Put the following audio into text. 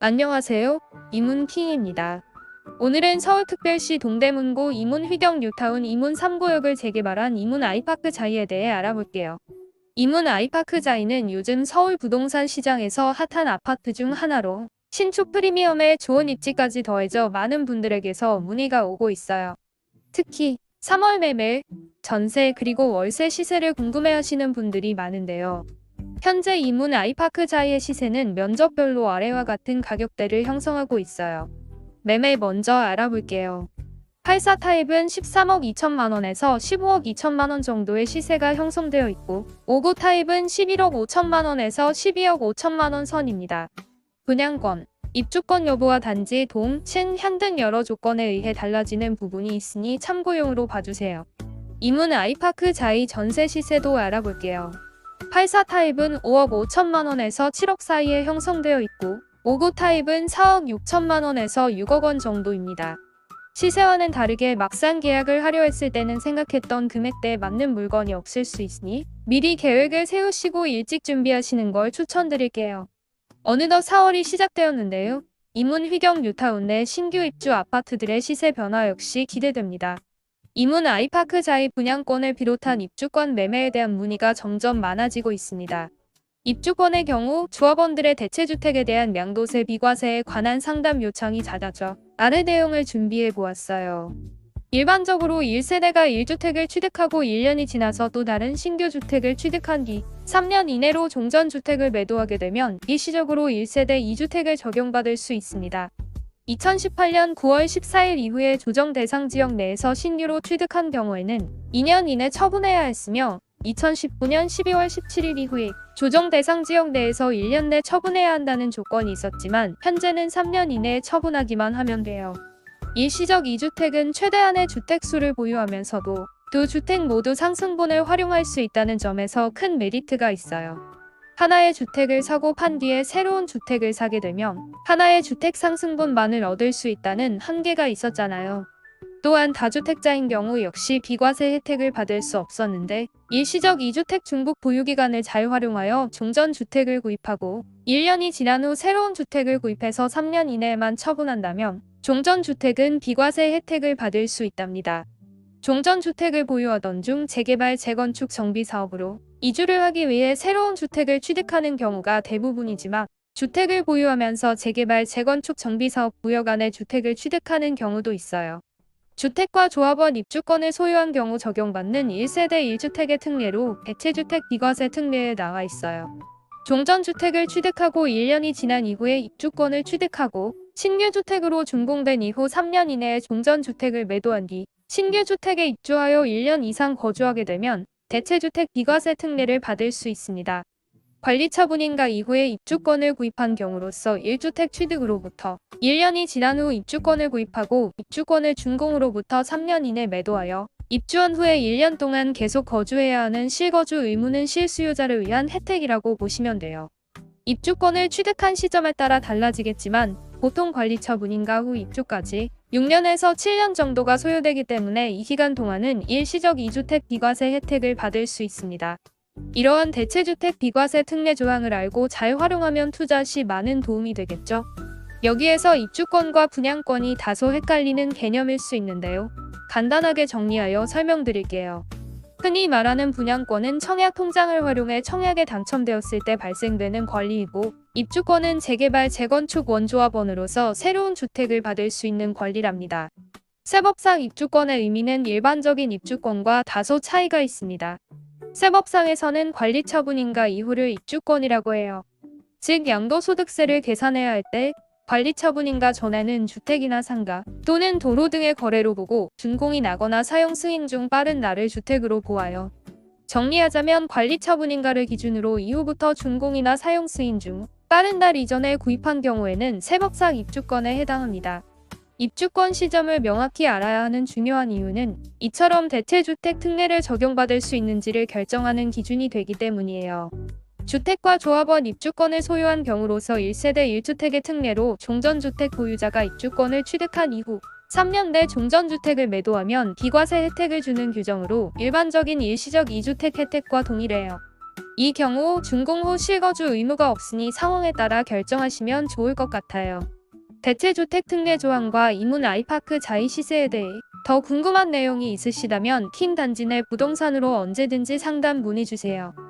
안녕하세요. 이문킹입니다. 오늘은 서울특별시 동대문구 이문휘경 뉴타운 이문 3구역을 재개발한 이문 아이파크 자이에 대해 알아볼게요. 이문 아이파크 자이는 요즘 서울 부동산 시장에서 핫한 아파트 중 하나로 신축 프리미엄에 좋은 입지까지 더해져 많은 분들에게서 문의가 오고 있어요. 특히 3월 매매, 전세 그리고 월세 시세를 궁금해하시는 분들이 많은데요. 현재 이문 아이파크 자이의 시세는 면적별로 아래와 같은 가격대를 형성하고 있어요. 매매 먼저 알아볼게요. 84 타입은 13억 2천만 원에서 15억 2천만 원 정도의 시세가 형성되어 있고 59 타입은 11억 5천만 원에서 12억 5천만 원 선입니다. 분양권, 입주권 여부와 단지 동, 층, 향 등 여러 조건에 의해 달라지는 부분이 있으니 참고용으로 봐주세요. 이문 아이파크 자이 전세 시세도 알아볼게요. 84 타입은 5억 5천만 원에서 7억 사이에 형성되어 있고 59 타입은 4억 6천만 원에서 6억 원 정도입니다. 시세와는 다르게 막상 계약을 하려 했을 때는 생각했던 금액대에 맞는 물건이 없을 수 있으니 미리 계획을 세우시고 일찍 준비하시는 걸 추천드릴게요. 어느덧 4월이 시작되었는데요. 이문휘경 뉴타운 내 신규 입주 아파트들의 시세 변화 역시 기대됩니다. 이문 아이파크 자이 분양권을 비롯한 입주권 매매에 대한 문의가 점점 많아지고 있습니다. 입주권의 경우 조합원들의 대체주택에 대한 양도세 비과세에 관한 상담 요청이 잦아져 아래 내용을 준비해 보았어요. 일반적으로 1세대가 1주택을 취득하고 1년이 지나서 또 다른 신규 주택을 취득한 뒤 3년 이내로 종전주택을 매도하게 되면 일시적으로 1세대 2주택을 적용받을 수 있습니다. 2018년 9월 14일 이후에 조정 대상 지역 내에서 신규로 취득한 경우에는 2년 이내 처분해야 했으며 2019년 12월 17일 이후에 조정 대상 지역 내에서 1년 내 처분해야 한다는 조건이 있었지만 현재는 3년 이내에 처분하기만 하면 돼요. 일시적 2주택은 최대한의 주택수를 보유하면서도 두 주택 모두 상승분을 활용할 수 있다는 점에서 큰 메리트가 있어요. 하나의 주택을 사고 판 뒤에 새로운 주택을 사게 되면 하나의 주택 상승분만을 얻을 수 있다는 한계가 있었잖아요. 또한 다주택자인 경우 역시 비과세 혜택을 받을 수 없었는데 일시적 2주택 중복 보유기간을 잘 활용하여 종전주택을 구입하고 1년이 지난 후 새로운 주택을 구입해서 3년 이내에만 처분한다면 종전주택은 비과세 혜택을 받을 수 있답니다. 종전주택을 보유하던 중 재개발 재건축 정비 사업으로 이주를 하기 위해 새로운 주택을 취득하는 경우가 대부분이지만 주택을 보유하면서 재개발 재건축 정비 사업 부여 간의 주택을 취득하는 경우도 있어요. 주택과 조합원 입주권을 소유한 경우 적용받는 1세대 1주택의 특례로 대체주택 비과세 특례에 나와 있어요. 종전주택을 취득하고 1년이 지난 이후에 입주권을 취득하고 신규 주택으로 준공된 이후 3년 이내에 종전주택을 매도한 뒤 신규 주택에 입주하여 1년 이상 거주하게 되면 대체주택 비과세 특례를 받을 수 있습니다. 관리처분인가 이후에 입주권을 구입한 경우로서 1주택 취득으로부터 1년이 지난 후 입주권을 구입하고 입주권을 준공으로부터 3년 이내 매도하여 입주한 후에 1년 동안 계속 거주해야 하는 실거주 의무는 실수요자를 위한 혜택이라고 보시면 돼요. 입주권을 취득한 시점에 따라 달라지겠지만 보통 관리처분인가 후 입주까지 6년에서 7년 정도가 소요되기 때문에 이 기간 동안은 일시적 2주택 비과세 혜택을 받을 수 있습니다. 이러한 대체주택 비과세 특례 조항을 알고 잘 활용하면 투자 시 많은 도움이 되겠죠. 여기에서 입주권과 분양권이 다소 헷갈리는 개념일 수 있는데요. 간단하게 정리하여 설명드릴게요. 흔히 말하는 분양권은 청약 통장을 활용해 청약에 당첨되었을 때 발생되는 권리이고 입주권은 재개발 재건축 원조합원으로서 새로운 주택을 받을 수 있는 권리랍니다. 세법상 입주권의 의미는 일반적인 입주권과 다소 차이가 있습니다. 세법상에서는 관리처분인가 이후를 입주권이라고 해요. 즉 양도소득세를 계산해야 할 때 관리처분인가 전에는 주택이나 상가 또는 도로 등의 거래로 보고 준공이 나거나 사용 승인 중 빠른 날을 주택으로 보아요. 정리하자면 관리처분인가를 기준으로 이후부터 준공이나 사용 승인 중 빠른 날 이전에 구입한 경우에는 세법상 입주권에 해당합니다. 입주권 시점을 명확히 알아야 하는 중요한 이유는 이처럼 대체주택 특례를 적용받을 수 있는지를 결정하는 기준이 되기 때문이에요. 주택과 조합원 입주권을 소유한 경우로서 1세대 1주택의 특례로 종전주택 보유자가 입주권을 취득한 이후 3년 내 종전주택을 매도하면 비과세 혜택을 주는 규정으로 일반적인 일시적 2주택 혜택과 동일해요. 이 경우 준공 후 실거주 의무가 없으니 상황에 따라 결정하시면 좋을 것 같아요. 대체주택 특례 조항과 이문 아이파크 자이 시세에 대해 더 궁금한 내용이 있으시다면 팀 단지 내 부동산으로 언제든지 상담 문의주세요.